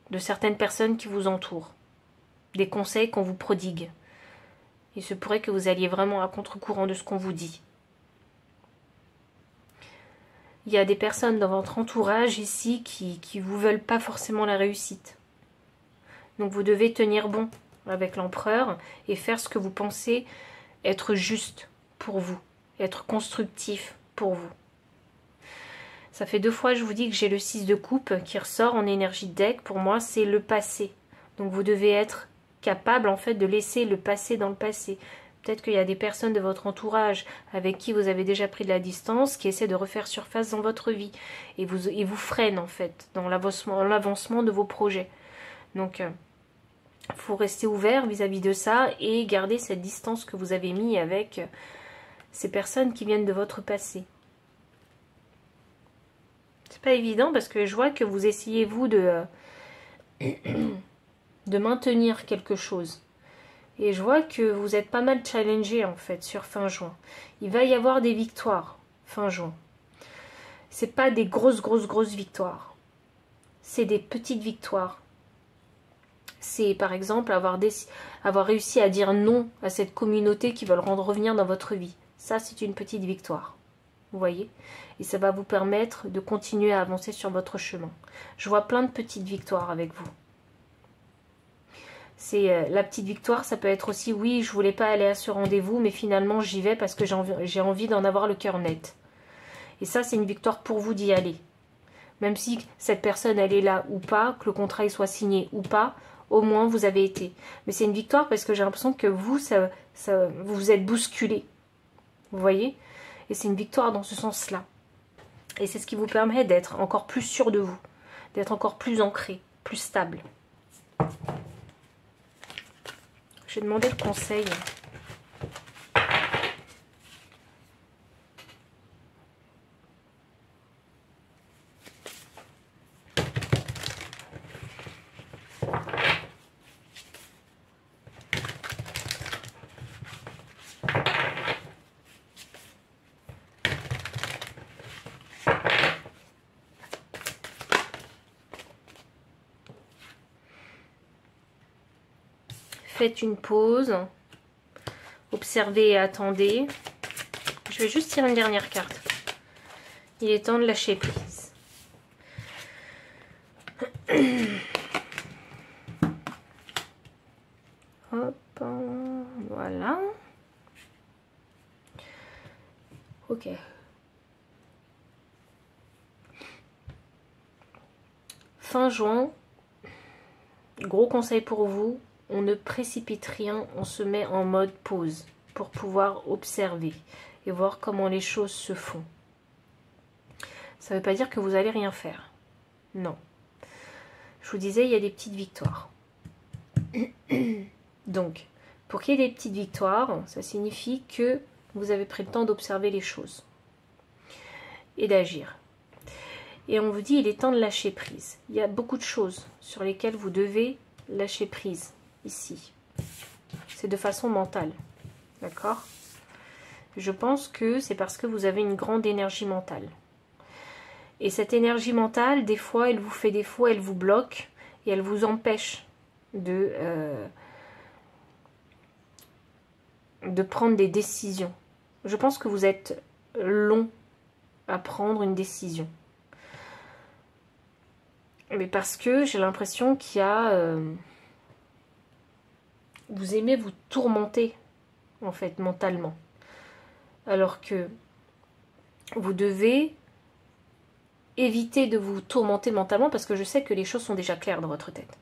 Speaker 1: de certaines personnes qui vous entourent, des conseils qu'on vous prodigue. Il se pourrait que vous alliez vraiment à contre-courant de ce qu'on vous dit. Il y a des personnes dans votre entourage ici qui vous veulent pas forcément la réussite. Donc vous devez tenir bon avec l'empereur et faire ce que vous pensez être juste pour vous, être constructif pour vous. Ça fait 2 fois, je vous dis que j'ai le 6 de coupe qui ressort en énergie de deck. Pour moi, c'est le passé. Donc vous devez être capable en fait de laisser le passé dans le passé. Peut-être qu'il y a des personnes de votre entourage avec qui vous avez déjà pris de la distance, qui essaient de refaire surface dans votre vie et vous freinent en fait dans l'avancement de vos projets. Donc, il faut rester ouvert vis-à-vis de ça et garder cette distance que vous avez mis avec ces personnes qui viennent de votre passé. C'est pas évident parce que je vois que vous essayez vous de maintenir quelque chose. Et je vois que vous êtes pas mal challengé en fait sur fin juin. Il va y avoir des victoires fin juin. C'est pas des grosses victoires. C'est des petites victoires. C'est par exemple avoir réussi à dire non à cette communauté qui veut le rendre revenir dans votre vie. Ça, c'est une petite victoire. Vous voyez? Et ça va vous permettre de continuer à avancer sur votre chemin. Je vois plein de petites victoires avec vous. C'est la petite victoire, ça peut être aussi, oui, je voulais pas aller à ce rendez-vous, mais finalement j'y vais parce que j'ai envie d'en avoir le cœur net. Et ça, c'est une victoire pour vous d'y aller. Même si cette personne, elle est là ou pas, que le contrat il soit signé ou pas, au moins vous avez été. Mais c'est une victoire parce que j'ai l'impression que vous, vous vous êtes bousculé. Vous voyez? Et c'est une victoire dans ce sens-là. Et c'est ce qui vous permet d'être encore plus sûr de vous, d'être encore plus ancré, plus stable. J'ai demandé le conseil. Faites une pause, observez et attendez. Je vais juste tirer une dernière carte. Il est temps de lâcher prise. Hop, voilà. Ok. Fin juin, gros conseil pour vous. On ne précipite rien, on se met en mode pause pour pouvoir observer et voir comment les choses se font. Ça ne veut pas dire que vous allez rien faire. Non. Je vous disais, il y a des petites victoires. Donc, pour qu'il y ait des petites victoires, ça signifie que vous avez pris le temps d'observer les choses et d'agir. Et on vous dit, il est temps de lâcher prise. Il y a beaucoup de choses sur lesquelles vous devez lâcher prise. Ici, c'est de façon mentale, d'accord? Je pense que c'est parce que vous avez une grande énergie mentale. Et cette énergie mentale, des fois, elle vous fait défaut, elle vous bloque et elle vous empêche de prendre des décisions. Je pense que vous êtes long à prendre une décision. Mais parce que j'ai l'impression qu'il y a... vous aimez vous tourmenter, en fait, mentalement. Alors que vous devez éviter de vous tourmenter mentalement parce que je sais que les choses sont déjà claires dans votre tête.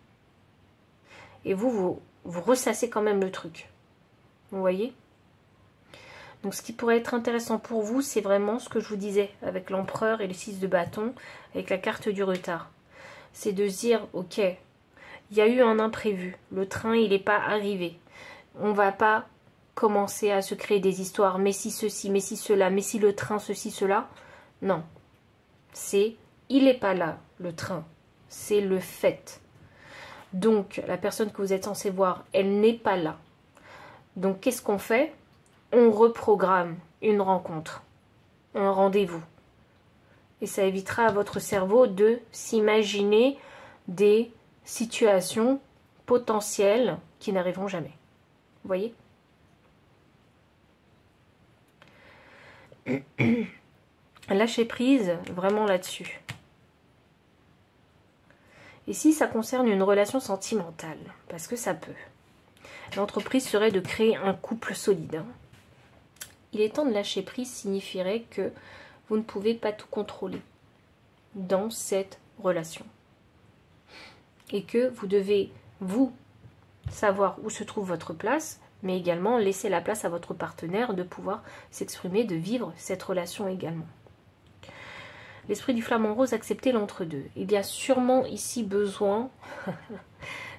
Speaker 1: Et vous ressassez quand même le truc. Vous voyez? Donc ce qui pourrait être intéressant pour vous, c'est vraiment ce que je vous disais avec l'empereur et le 6 de bâton, avec la carte du retard. C'est de se dire, ok, il y a eu un imprévu, le train il n'est pas arrivé. On va pas commencer à se créer des histoires, mais si ceci, mais si cela, mais si le train ceci, cela. Non, c'est, il n'est pas là, le train, c'est le fait. Donc la personne que vous êtes censé voir, elle n'est pas là. Donc qu'est-ce qu'on fait? On reprogramme une rencontre, un rendez-vous. Et ça évitera à votre cerveau de s'imaginer des situations potentielles qui n'arriveront jamais. Vous voyez? Lâcher prise vraiment là-dessus. Ici, ça concerne une relation sentimentale, parce que ça peut. L'entreprise serait de créer un couple solide. Hein. Il est temps de lâcher prise signifierait que vous ne pouvez pas tout contrôler dans cette relation. Et que vous devez, vous, savoir où se trouve votre place, mais également laisser la place à votre partenaire de pouvoir s'exprimer, de vivre cette relation également. L'esprit du flamant rose, accepter l'entre-deux. Il y a sûrement ici besoin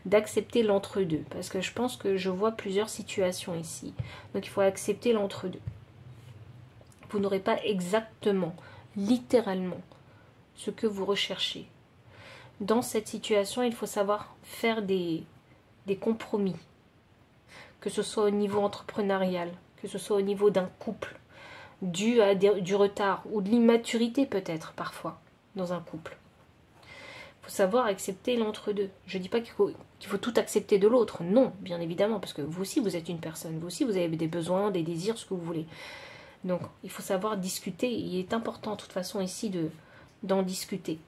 Speaker 1: d'accepter l'entre-deux, parce que je pense que je vois plusieurs situations ici. Donc il faut accepter l'entre-deux. Vous n'aurez pas exactement, littéralement, ce que vous recherchez. Dans cette situation, il faut savoir faire des compromis. Que ce soit au niveau entrepreneurial, que ce soit au niveau d'un couple, dû à du retard ou de l'immaturité peut-être parfois dans un couple. Il faut savoir accepter l'entre-deux. Je ne dis pas qu'il faut tout accepter de l'autre, non, bien évidemment, parce que vous aussi vous êtes une personne, vous aussi vous avez des besoins, des désirs, ce que vous voulez. Donc il faut savoir discuter, il est important de toute façon ici d'en discuter.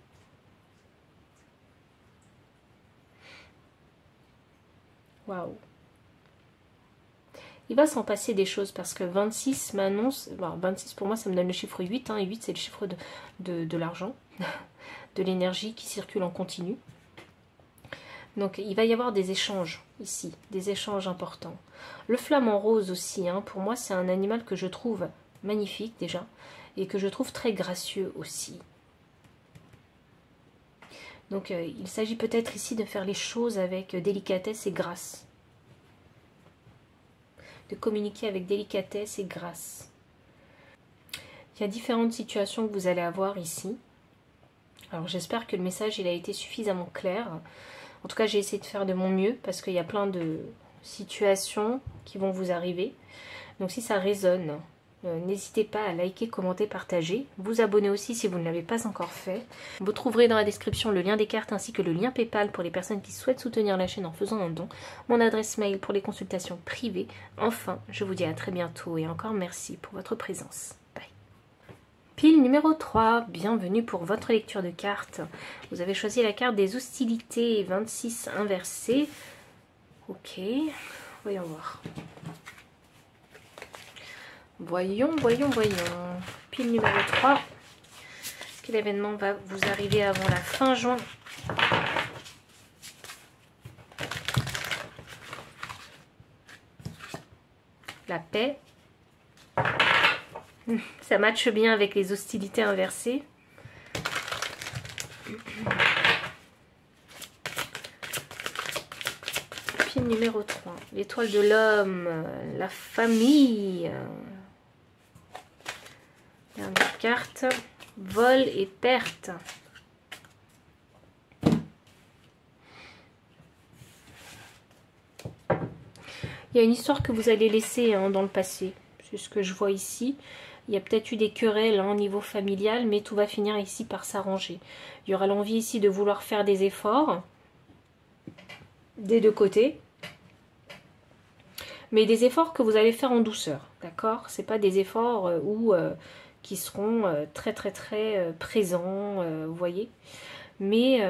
Speaker 1: Waouh! Il va s'en passer des choses parce que 26 m'annonce... Bon, 26 pour moi ça me donne le chiffre 8. Hein, et 8 c'est le chiffre de l'argent, de l'énergie qui circule en continu. Donc il va y avoir des échanges ici, des échanges importants. Le flamant rose aussi, hein, pour moi c'est un animal que je trouve magnifique déjà. Et que je trouve très gracieux aussi. Donc il s'agit peut-être ici de faire les choses avec délicatesse et grâce. De communiquer avec délicatesse et grâce. Il y a différentes situations que vous allez avoir ici. Alors j'espère que le message il a été suffisamment clair. En tout cas j'ai essayé de faire de mon mieux parce qu'il y a plein de situations qui vont vous arriver. Donc si ça résonne, n'hésitez pas à liker, commenter, partager. Vous abonner aussi si vous ne l'avez pas encore fait. Vous trouverez dans la description le lien des cartes ainsi que le lien PayPal pour les personnes qui souhaitent soutenir la chaîne en faisant un don. Mon adresse mail pour les consultations privées. Enfin, je vous dis à très bientôt et encore merci pour votre présence. Bye. Pile numéro 3, bienvenue pour votre lecture de cartes. Vous avez choisi la carte des hostilités 26 inversées. Ok, voyons voir. Voyons. Pile numéro 3. Est-ce que l'événement va vous arriver avant la fin juin? La paix. Ça matche bien avec les hostilités inversées. Pile numéro 3. L'étoile de l'homme. La famille. Dernière carte, vol et perte. Il y a une histoire que vous allez laisser dans le passé. C'est ce que je vois ici. Il y a peut-être eu des querelles au niveau familial, mais tout va finir ici par s'arranger. Il y aura l'envie ici de vouloir faire des efforts des deux côtés. Mais des efforts que vous allez faire en douceur. D'accord? C'est pas des efforts qui seront très présents, vous voyez. Mais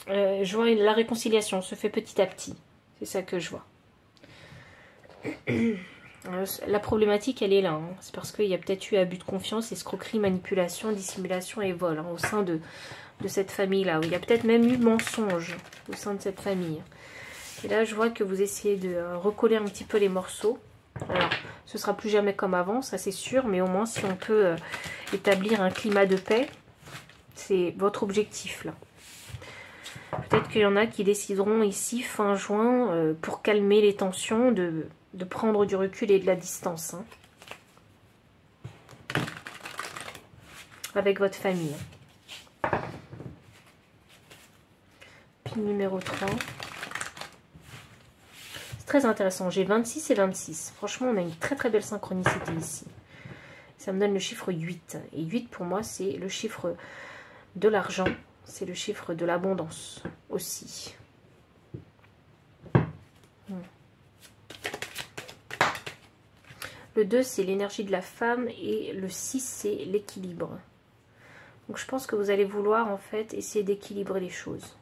Speaker 1: je vois la réconciliation se fait petit à petit. C'est ça que je vois. La problématique, elle est là. Hein. C'est parce qu'il y a peut-être eu abus de confiance, escroquerie, manipulation, dissimulation et vol au sein de cette famille-là. Il y a peut-être même eu mensonge au sein de cette famille. Et là, je vois que vous essayez de recoller un petit peu les morceaux. Alors, ce sera plus jamais comme avant, ça c'est sûr, mais au moins si on peut établir un climat de paix, c'est votre objectif là. Peut-être qu'il y en a qui décideront ici, fin juin, pour calmer les tensions, de prendre du recul et de la distance. Hein, avec votre famille. Pile numéro 3. Très intéressant, j'ai 26 et 26. Franchement, on a une très belle synchronicité ici. Ça me donne le chiffre 8. Et 8, pour moi, c'est le chiffre de l'argent. C'est le chiffre de l'abondance aussi. Le 2, c'est l'énergie de la femme et le 6, c'est l'équilibre. Donc je pense que vous allez vouloir en fait essayer d'équilibrer les choses.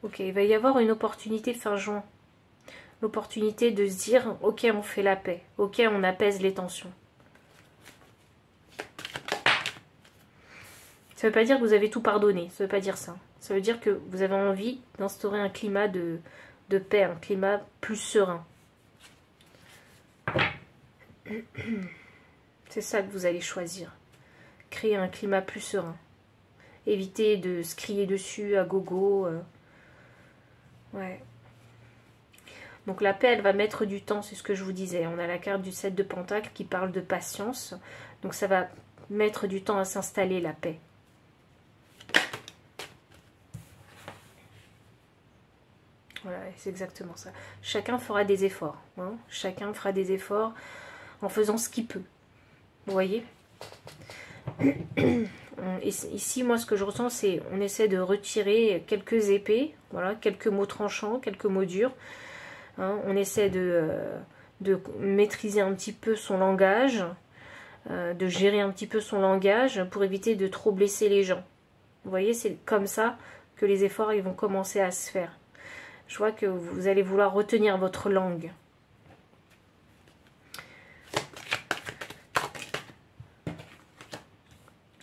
Speaker 1: Ok, il va y avoir une opportunité fin juin. L'opportunité de se dire, ok, on fait la paix. Ok, on apaise les tensions. Ça ne veut pas dire que vous avez tout pardonné. Ça ne veut pas dire ça. Ça veut dire que vous avez envie d'instaurer un climat de paix, un climat plus serein. C'est ça que vous allez choisir. Créer un climat plus serein. Éviter de se crier dessus à gogo. Ouais. Donc la paix, elle va mettre du temps, c'est ce que je vous disais. On a la carte du 7 de Pentacle qui parle de patience. Donc ça va mettre du temps à s'installer, la paix. Voilà, c'est exactement ça. Chacun fera des efforts. Hein. Chacun fera des efforts en faisant ce qu'il peut. Vous voyez? Ici, moi, ce que je ressens, c'est on essaie de retirer quelques épées, voilà, quelques mots tranchants, quelques mots durs. Hein, on essaie de maîtriser un petit peu son langage, de gérer un petit peu son langage pour éviter de trop blesser les gens. Vous voyez, c'est comme ça que les efforts ils vont commencer à se faire. Je vois que vous allez vouloir retenir votre langue.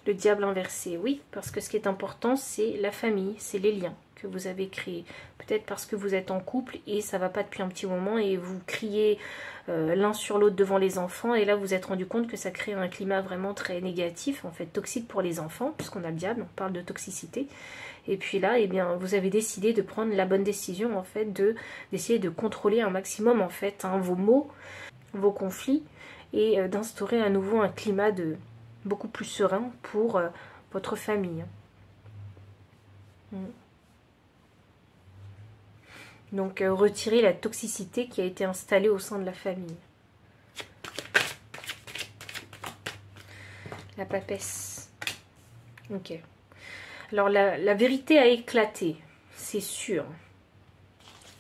Speaker 1: Le diable inversé, oui, parce que ce qui est important, c'est la famille, c'est les liens que vous avez créés. Peut-être parce que vous êtes en couple et ça ne va pas depuis un petit moment et vous criez l'un sur l'autre devant les enfants et là vous vous êtes rendu compte que ça crée un climat vraiment très négatif, en fait toxique pour les enfants, puisqu'on a le diable, on parle de toxicité. Et puis là, eh bien, vous avez décidé de prendre la bonne décision, en fait, d'essayer de contrôler un maximum, en fait, hein, vos mots, vos conflits et d'instaurer à nouveau un climat beaucoup plus serein pour votre famille. Donc, retirer la toxicité qui a été installée au sein de la famille. La papesse. Ok. Alors, la vérité a éclaté, c'est sûr.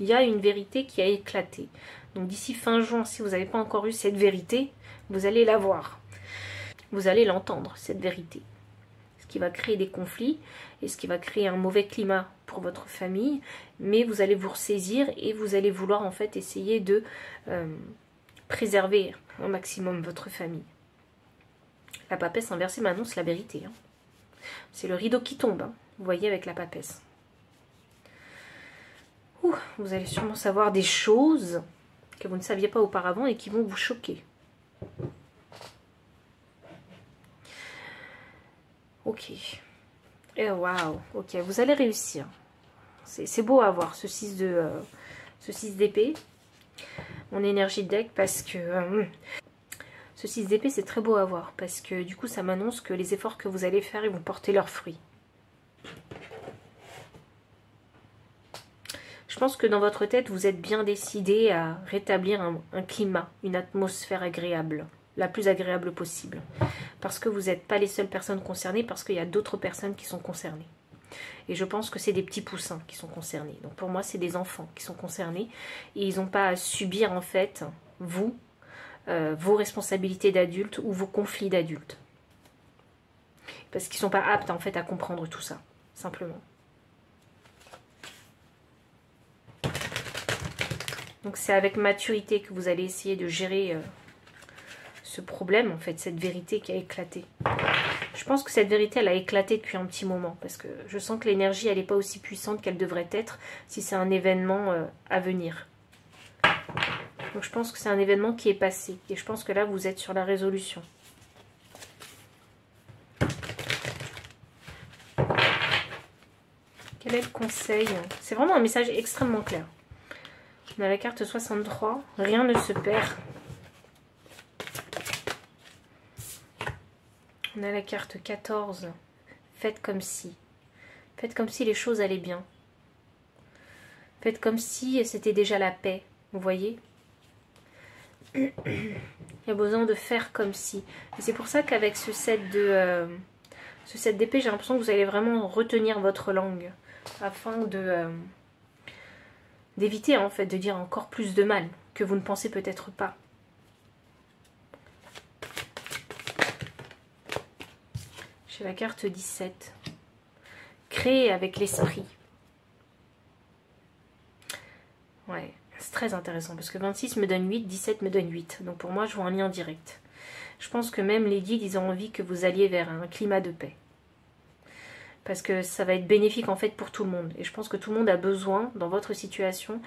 Speaker 1: Il y a une vérité qui a éclaté. Donc, d'ici fin juin, si vous n'avez pas encore eu cette vérité, vous allez la voir. Vous allez l'entendre, cette vérité. Ce qui va créer des conflits et ce qui va créer un mauvais climat pour votre famille. Mais vous allez vous ressaisir et vous allez vouloir en fait essayer de préserver au maximum votre famille. La papesse inversée m'annonce la vérité. Hein. C'est le rideau qui tombe, hein, vous voyez, avec la papesse. Ouh, vous allez sûrement savoir des choses que vous ne saviez pas auparavant et qui vont vous choquer. Ok. Et waouh, ok, vous allez réussir. C'est beau à voir ce 6 d'épée. Mon énergie de deck parce que ce 6 d'épée c'est très beau à voir parce que du coup ça m'annonce que les efforts que vous allez faire ils vont porter leurs fruits. Je pense que dans votre tête vous êtes bien décidé à rétablir un climat, une atmosphère agréable, la plus agréable possible. Parce que vous n'êtes pas les seules personnes concernées, parce qu'il y a d'autres personnes qui sont concernées. Et je pense que c'est des petits poussins qui sont concernés. Donc pour moi, c'est des enfants qui sont concernés. Et ils n'ont pas à subir, en fait, vous, vos responsabilités d'adultes ou vos conflits d'adultes. Parce qu'ils ne sont pas aptes, en fait, à comprendre tout ça, simplement. Donc c'est avec maturité que vous allez essayer de gérer ce problème, en fait, cette vérité qui a éclaté. Je pense que cette vérité, elle a éclaté depuis un petit moment, parce que je sens que l'énergie, elle n'est pas aussi puissante qu'elle devrait être si c'est un événement à venir. Donc je pense que c'est un événement qui est passé, et je pense que là, vous êtes sur la résolution. Quel est le conseil? C'est vraiment un message extrêmement clair. On a la carte 63, rien ne se perd. On a la carte 14, faites comme si. Faites comme si les choses allaient bien. Faites comme si c'était déjà la paix, vous voyez? Il y a besoin de faire comme si. Et c'est pour ça qu'avec ce 7 d'épée, j'ai l'impression que vous allez vraiment retenir votre langue. afin d'éviter en fait de dire encore plus de mal que vous ne pensez peut-être pas. J'ai la carte 17. Créer avec l'esprit. Ouais, c'est très intéressant parce que 26 me donne 8, 17 me donne 8. Donc pour moi, je vois un lien direct. Je pense que même les guides, ils ont envie que vous alliez vers un climat de paix. Parce que ça va être bénéfique en fait pour tout le monde. Et je pense que tout le monde a besoin, dans votre situation,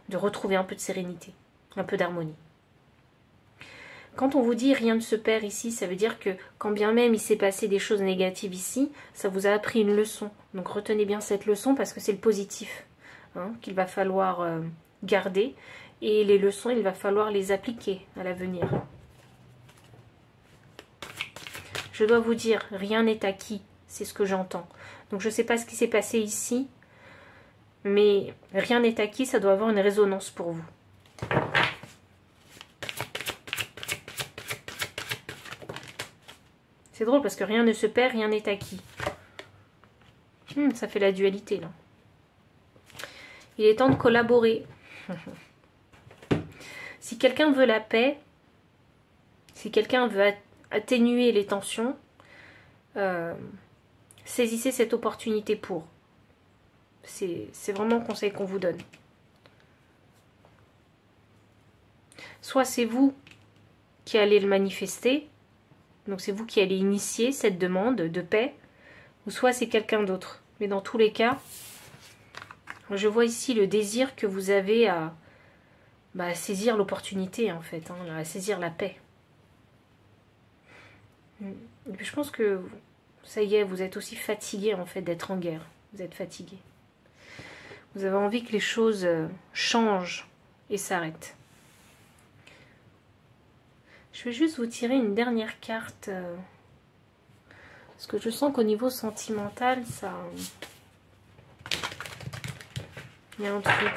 Speaker 1: de retrouver un peu de sérénité, un peu d'harmonie. Quand on vous dit rien ne se perd ici, ça veut dire que quand bien même il s'est passé des choses négatives ici, ça vous a appris une leçon. Donc retenez bien cette leçon parce que c'est le positif qu'il va falloir garder. Et les leçons, il va falloir les appliquer à l'avenir. Je dois vous dire, rien n'est acquis, c'est ce que j'entends. Donc je ne sais pas ce qui s'est passé ici, mais rien n'est acquis, ça doit avoir une résonance pour vous. C'est drôle parce que rien ne se perd, rien n'est acquis. Ça fait la dualité là. Il est temps de collaborer. Si quelqu'un veut la paix, si quelqu'un veut atténuer les tensions, saisissez cette opportunité pour. C'est vraiment le conseil qu'on vous donne. Soit c'est vous qui allez le manifester, donc c'est vous qui allez initier cette demande de paix, ou soit c'est quelqu'un d'autre. Mais dans tous les cas, je vois ici le désir que vous avez à saisir l'opportunité en fait, à saisir la paix. Et puis je pense que ça y est, vous êtes aussi fatigué en fait d'être en guerre. Vous êtes fatigué. Vous avez envie que les choses changent et s'arrêtent. Je vais juste vous tirer une dernière carte. Parce que je sens qu'au niveau sentimental, ça... Il y a un truc.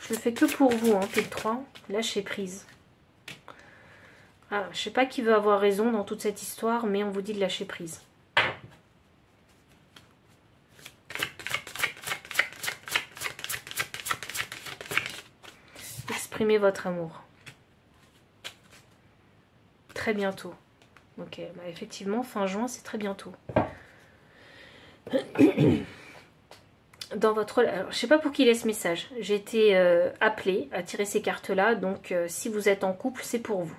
Speaker 1: Je le fais que pour vous, pile 3. Lâchez prise. Ah, je sais pas qui veut avoir raison dans toute cette histoire, mais on vous dit de lâcher prise. Exprimez votre amour. Très bientôt. Ok, effectivement, fin juin, c'est très bientôt. Dans votre... Alors, je sais pas pour qui il est ce message. J'ai été appelée à tirer ces cartes-là, donc si vous êtes en couple, c'est pour vous.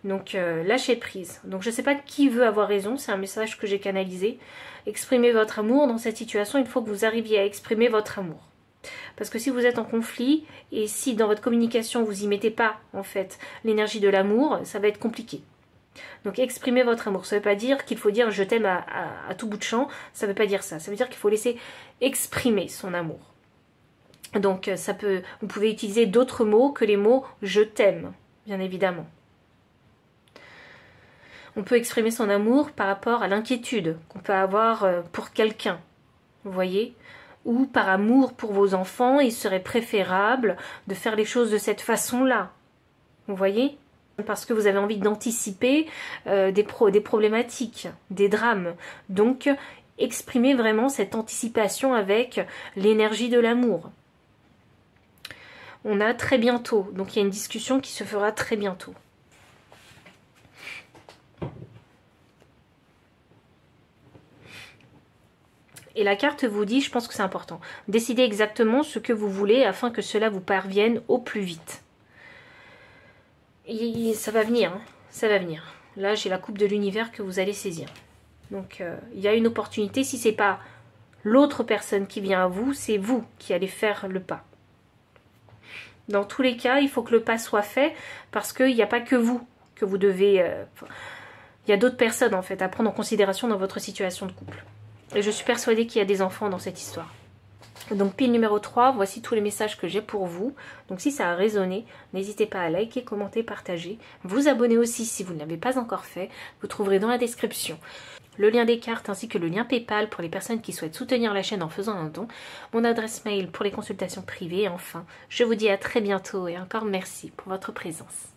Speaker 1: Donc, lâchez prise. Donc, je ne sais pas qui veut avoir raison, c'est un message que j'ai canalisé. Exprimez votre amour dans cette situation, il faut que vous arriviez à exprimer votre amour. Parce que si vous êtes en conflit, et si dans votre communication, vous n'y mettez pas, en fait, l'énergie de l'amour, ça va être compliqué. Donc, exprimez votre amour. Ça ne veut pas dire qu'il faut dire « je t'aime » à tout bout de champ. Ça ne veut pas dire ça. Ça veut dire qu'il faut laisser exprimer son amour. Donc, vous pouvez utiliser d'autres mots que les mots « je t'aime », bien évidemment. On peut exprimer son amour par rapport à l'inquiétude qu'on peut avoir pour quelqu'un, vous voyez, ou par amour pour vos enfants, il serait préférable de faire les choses de cette façon-là, vous voyez, parce que vous avez envie d'anticiper des problématiques, des drames. Donc, exprimez vraiment cette anticipation avec l'énergie de l'amour. On a très bientôt, donc il y a une discussion qui se fera très bientôt. Et la carte vous dit, je pense que c'est important, décidez exactement ce que vous voulez afin que cela vous parvienne au plus vite. Et ça va venir, ça va venir. Là, j'ai la coupe de l'univers que vous allez saisir. Donc, il y a une opportunité. Si ce n'est pas l'autre personne qui vient à vous, c'est vous qui allez faire le pas. Dans tous les cas, il faut que le pas soit fait parce qu'il n'y a pas que vous que vous devez... il y a d'autres personnes, en fait, à prendre en considération dans votre situation de couple. Et je suis persuadée qu'il y a des enfants dans cette histoire. Donc pile numéro 3, voici tous les messages que j'ai pour vous. Donc si ça a résonné, n'hésitez pas à liker, commenter, partager. Vous abonner aussi si vous ne l'avez pas encore fait. Vous trouverez dans la description le lien des cartes ainsi que le lien PayPal pour les personnes qui souhaitent soutenir la chaîne en faisant un don. Mon adresse mail pour les consultations privées. Et enfin, je vous dis à très bientôt et encore merci pour votre présence.